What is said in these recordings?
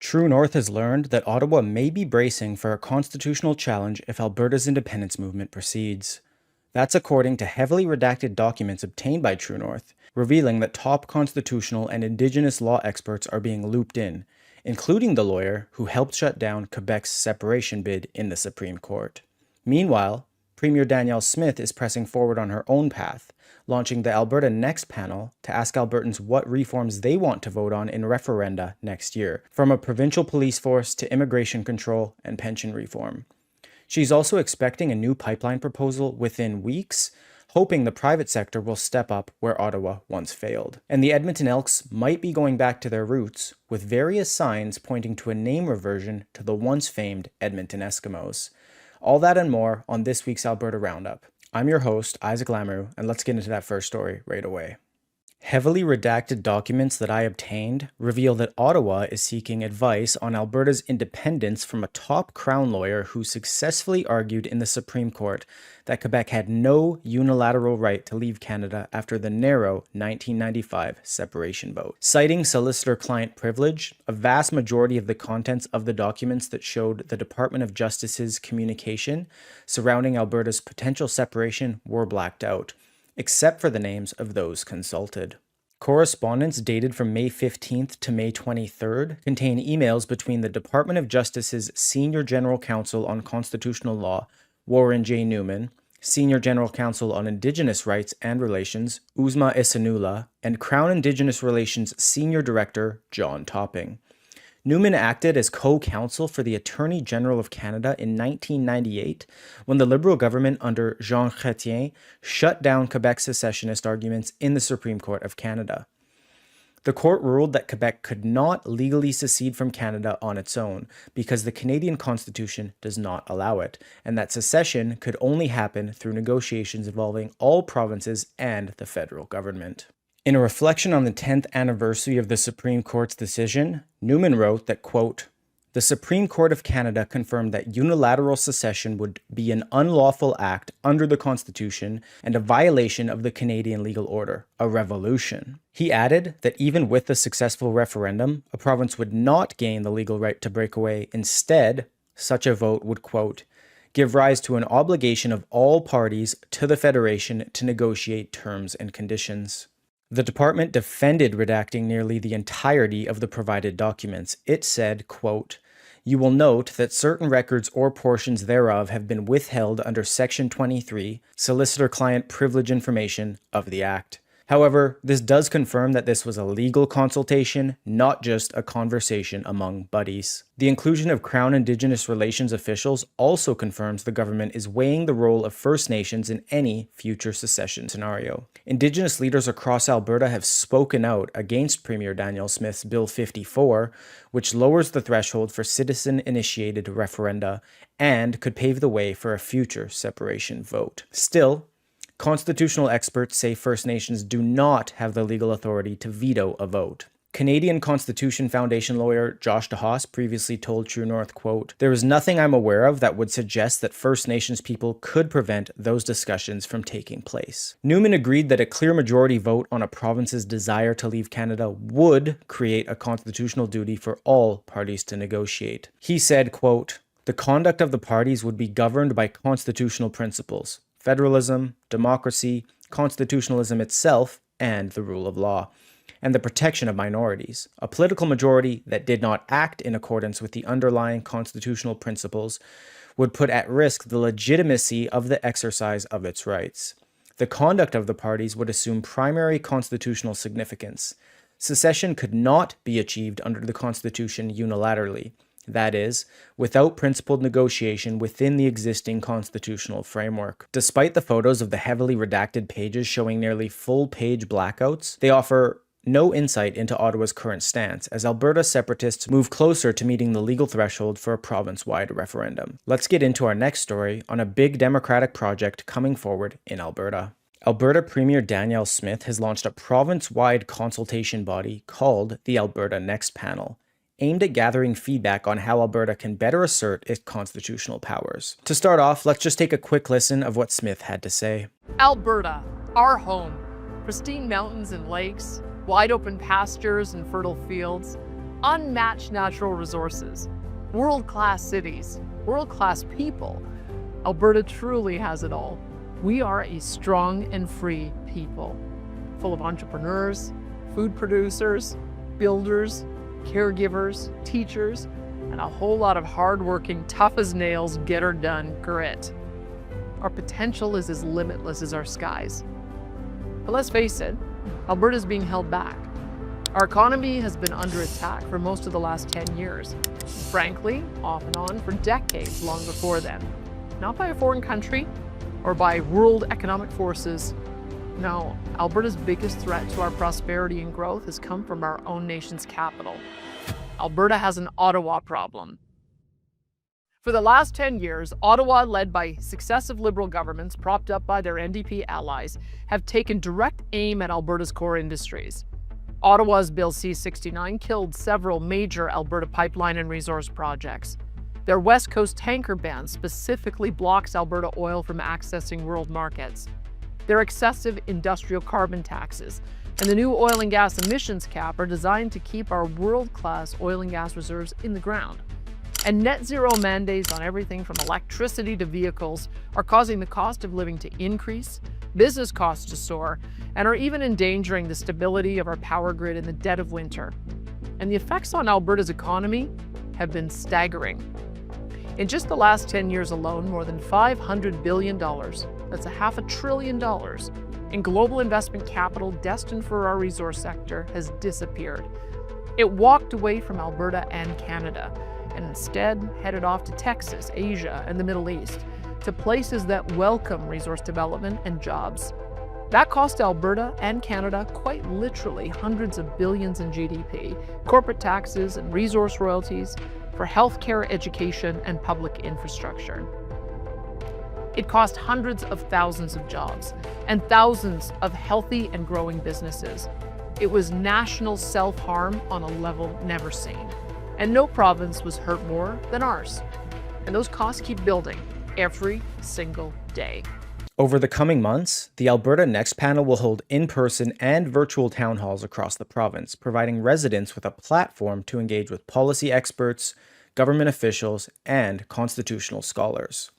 True North has learned that Ottawa may be bracing for a constitutional challenge if Alberta's independence movement proceeds. That's according to heavily redacted documents obtained by True North, revealing that top constitutional and Indigenous law experts are being looped in, including the lawyer who helped shut down Quebec's separation bid in the Supreme Court. Meanwhile, Premier Danielle Smith is pressing forward on her own path, launching the Alberta Next Panel to ask Albertans what reforms they want to vote on in referenda next year, from a provincial police force to immigration control and pension reform. She's also expecting a new pipeline proposal within weeks, hoping the private sector will step up where Ottawa once failed. And the Edmonton Elks might be going back to their roots, with various signs pointing to a name reversion to the once famed Edmonton Eskimos. All that and more on this week's Alberta Roundup. I'm your host, Isaac Lamoureux, and let's get into that first story right away. Heavily redacted documents that I obtained reveal that Ottawa is seeking advice on Alberta's independence from a top Crown lawyer who successfully argued in the Supreme Court that Quebec had no unilateral right to leave Canada after the narrow 1995 separation vote. Citing solicitor-client privilege, a vast majority of the contents of the documents that showed the Department of Justice's communication surrounding Alberta's potential separation were blacked out, except for the names of those consulted. Correspondence dated from May 15th to May 23rd contain emails between the Department of Justice's Senior General Counsel on Constitutional Law, Warren J. Newman, Senior General Counsel on Indigenous Rights and Relations, Uzma Isanula, and Crown Indigenous Relations Senior Director, John Topping. Newman acted as co-counsel for the Attorney General of Canada in 1998 when the Liberal government under Jean Chrétien shut down Quebec's secessionist arguments in the Supreme Court of Canada. The court ruled that Quebec could not legally secede from Canada on its own because the Canadian Constitution does not allow it, and that secession could only happen through negotiations involving all provinces and the federal government. In a reflection on the 10th anniversary of the Supreme Court's decision, Newman wrote that, quote, "The Supreme Court of Canada confirmed that unilateral secession would be an unlawful act under the Constitution and a violation of the Canadian legal order, a revolution." He added that even with the successful referendum, a province would not gain the legal right to break away. Instead, such a vote would, quote, "give rise to an obligation of all parties to the Federation to negotiate terms and conditions." The department defended redacting nearly the entirety of the provided documents. It said, quote, "You will note that certain records or portions thereof have been withheld under Section 23, Solicitor-Client Privilege Information, of the Act. However, this does confirm that this was a legal consultation, not just a conversation among buddies. The inclusion of Crown Indigenous Relations officials also confirms the government is weighing the role of First Nations in any future secession scenario. Indigenous leaders across Alberta have spoken out against Premier Danielle Smith's Bill 54, which lowers the threshold for citizen-initiated referenda and could pave the way for a future separation vote. Still, constitutional experts say First Nations do not have the legal authority to veto a vote. Canadian Constitution Foundation lawyer Josh DeHaas previously told True North, quote, "There is nothing I'm aware of that would suggest that First Nations people could prevent those discussions from taking place." Newman agreed that a clear majority vote on a province's desire to leave Canada would create a constitutional duty for all parties to negotiate. He said, quote, "The conduct of the parties would be governed by constitutional principles, federalism, democracy, constitutionalism itself, and the rule of law, and the protection of minorities. A political majority that did not act in accordance with the underlying constitutional principles would put at risk the legitimacy of the exercise of its rights. The conduct of the parties would assume primary constitutional significance. Secession could not be achieved under the Constitution unilaterally. That is, without principled negotiation within the existing constitutional framework." Despite the photos of the heavily redacted pages showing nearly full-page blackouts, they offer no insight into Ottawa's current stance as Alberta separatists move closer to meeting the legal threshold for a province-wide referendum. Let's get into our next story on a big democratic project coming forward in Alberta. Alberta Premier Danielle Smith has launched a province-wide consultation body called the Alberta Next Panel, aimed at gathering feedback on how Alberta can better assert its constitutional powers. To start off, let's just take a quick listen of what Smith had to say. Alberta, our home. Pristine mountains and lakes, wide open pastures and fertile fields, unmatched natural resources, world-class cities, world-class people. Alberta truly has it all. We are a strong and free people, full of entrepreneurs, food producers, builders, caregivers, teachers, and a whole lot of hardworking, tough as nails, get her done grit. Our potential is as limitless as our skies. But let's face it, Alberta is being held back. Our economy has been under attack for most of the last 10 years. Frankly, off and on for decades long before then. Not by a foreign country or by world economic forces. No, Alberta's biggest threat to our prosperity and growth has come from our own nation's capital. Alberta has an Ottawa problem. For the last 10 years, Ottawa, led by successive Liberal governments propped up by their NDP allies, have taken direct aim at Alberta's core industries. Ottawa's Bill C-69 killed several major Alberta pipeline and resource projects. Their West Coast tanker ban specifically blocks Alberta oil from accessing world markets. Their excessive industrial carbon taxes and the new oil and gas emissions cap are designed to keep our world-class oil and gas reserves in the ground. And net zero mandates on everything from electricity to vehicles are causing the cost of living to increase, business costs to soar, and are even endangering the stability of our power grid in the dead of winter. And the effects on Alberta's economy have been staggering. In just the last 10 years alone, more than $500 billion, that's $500 billion, in global investment capital destined for our resource sector has disappeared. It walked away from Alberta and Canada, and instead headed off to Texas, Asia, and the Middle East, to places that welcome resource development and jobs. That cost Alberta and Canada quite literally hundreds of billions in GDP, corporate taxes and resource royalties for healthcare, education, and public infrastructure. It cost hundreds of thousands of jobs and thousands of healthy and growing businesses. It was national self-harm on a level never seen. And no province was hurt more than ours. And those costs keep building every single day. Over the coming months, the Alberta Next Panel will hold in-person and virtual town halls across the province, providing residents with a platform to engage with policy experts, government officials, and constitutional scholars.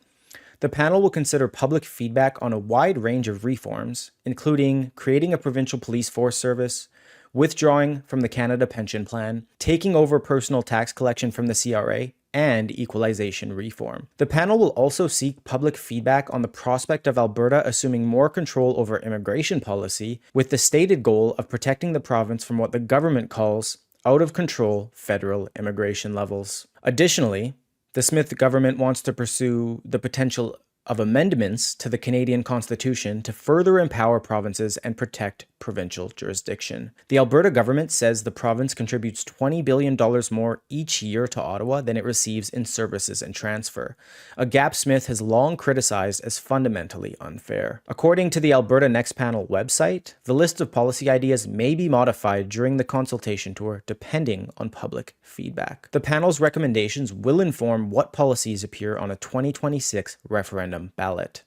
The panel will consider public feedback on a wide range of reforms, including creating a provincial police force service, withdrawing from the Canada Pension Plan, taking over personal tax collection from the CRA, and equalization reform. The panel will also seek public feedback on the prospect of Alberta assuming more control over immigration policy, with the stated goal of protecting the province from what the government calls out-of-control federal immigration levels. Additionally, the Smith government wants to pursue the potential of amendments to the Canadian Constitution to further empower provinces and protect provincial jurisdiction. The Alberta government says the province contributes $20 billion more each year to Ottawa than it receives in services and transfer, a gap Smith has long criticized as fundamentally unfair. According to the Alberta Next Panel website, the list of policy ideas may be modified during the consultation tour depending on public feedback. The panel's recommendations will inform what policies appear on a 2026 referendum ballot.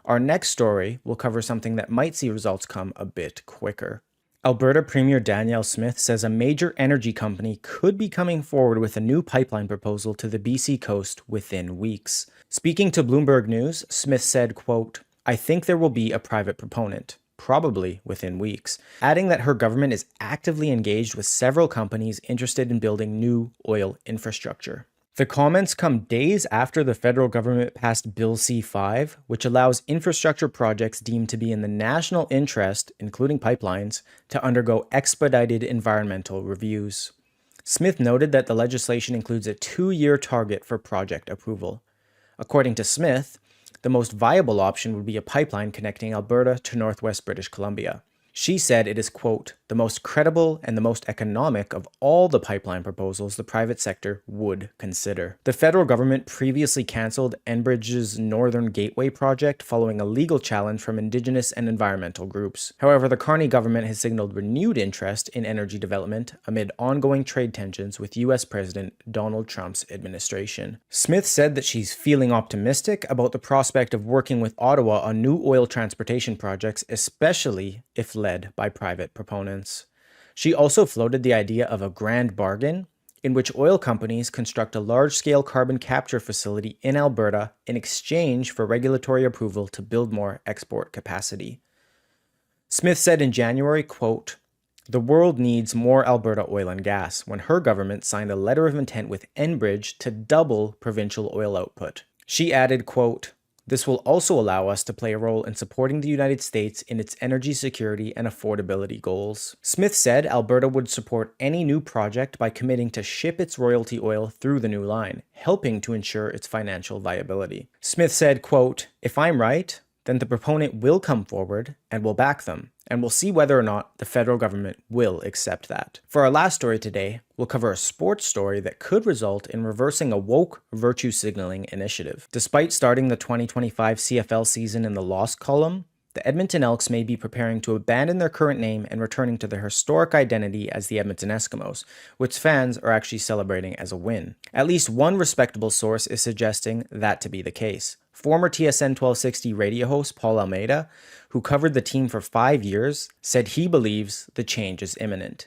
Our next story will cover something that might see results come a bit quicker. Alberta Premier Danielle Smith says a major energy company could be coming forward with a new pipeline proposal to the BC coast within weeks. Speaking to Bloomberg News, Smith said, quote, "I think there will be a private proponent, probably within weeks," adding that her government is actively engaged with several companies interested in building new oil infrastructure. The comments come days after the federal government passed Bill C-5, which allows infrastructure projects deemed to be in the national interest, including pipelines, to undergo expedited environmental reviews. Smith noted that the legislation includes a 2-year target for project approval. According to Smith, the most viable option would be a pipeline connecting Alberta to northwest British Columbia. She said it is, quote, "the most credible and the most economic of all the pipeline proposals the private sector would consider." The federal government previously cancelled Enbridge's Northern Gateway project following a legal challenge from Indigenous and environmental groups. However, the Carney government has signaled renewed interest in energy development amid ongoing trade tensions with U.S. President Donald Trump's administration. Smith said that she's feeling optimistic about the prospect of working with Ottawa on new oil transportation projects, especially if led by private proponents. She also floated the idea of a grand bargain in which oil companies construct a large-scale carbon capture facility in Alberta in exchange for regulatory approval to build more export capacity. Smith said in January, quote, "The world needs more Alberta oil and gas," when her government signed a letter of intent with Enbridge to double provincial oil output. She added, quote, "This will also allow us to play a role in supporting the United States in its energy security and affordability goals." Smith said Alberta would support any new project by committing to ship its royalty oil through the new line, helping to ensure its financial viability. Smith said, quote, "If I'm right, then the proponent will come forward and will back them, and we'll see whether or not the federal government will accept that." For our last story today, we'll cover a sports story that could result in reversing a woke virtue signaling initiative. Despite starting the 2025 CFL season in the lost column, the Edmonton Elks may be preparing to abandon their current name and returning to their historic identity as the Edmonton Eskimos, which fans are actually celebrating as a win. At least one respectable source is suggesting that to be the case. Former TSN 1260 radio host Paul Almeida, who covered the team for 5 years, said he believes the change is imminent.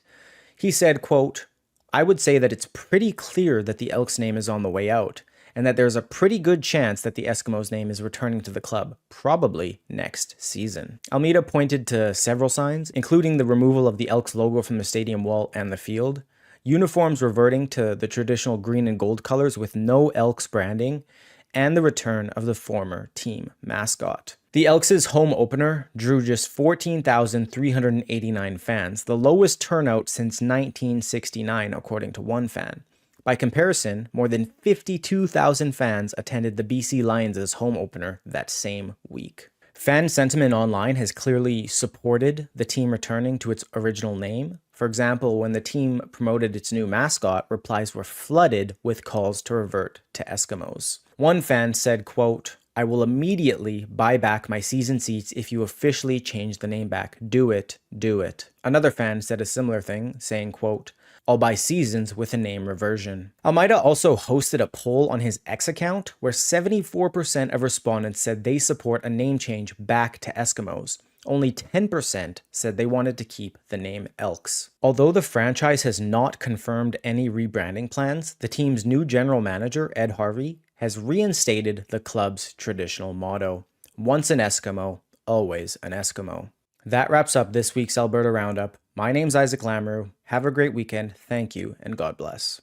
He said, quote, "I would say that it's pretty clear that the Elks name is on the way out, and that there's a pretty good chance that the Eskimos name is returning to the club, probably next season." Almeida pointed to several signs, including the removal of the Elks logo from the stadium wall and the field, uniforms reverting to the traditional green and gold colors with no Elks branding, and the return of the former team mascot. The Elks' home opener drew just 14,389 fans, the lowest turnout since 1969, according to one fan. By comparison, more than 52,000 fans attended the BC Lions' home opener that same week. Fan sentiment online has clearly supported the team returning to its original name. For example, when the team promoted its new mascot, replies were flooded with calls to revert to Eskimos. One fan said, quote, "I will immediately buy back my season seats if you officially change the name back. Do it, do it." Another fan said a similar thing, saying, quote, "I'll buy seasons with a name reversion." Almeida also hosted a poll on his X account where 74% of respondents said they support a name change back to Eskimos. Only 10% said they wanted to keep the name Elks. Although the franchise has not confirmed any rebranding plans, the team's new general manager, Ed Harvey, has reinstated the club's traditional motto, "Once an Eskimo, always an Eskimo." That wraps up this week's Alberta Roundup. My name's Isaac Lamoureux. Have a great weekend. Thank you, and God bless.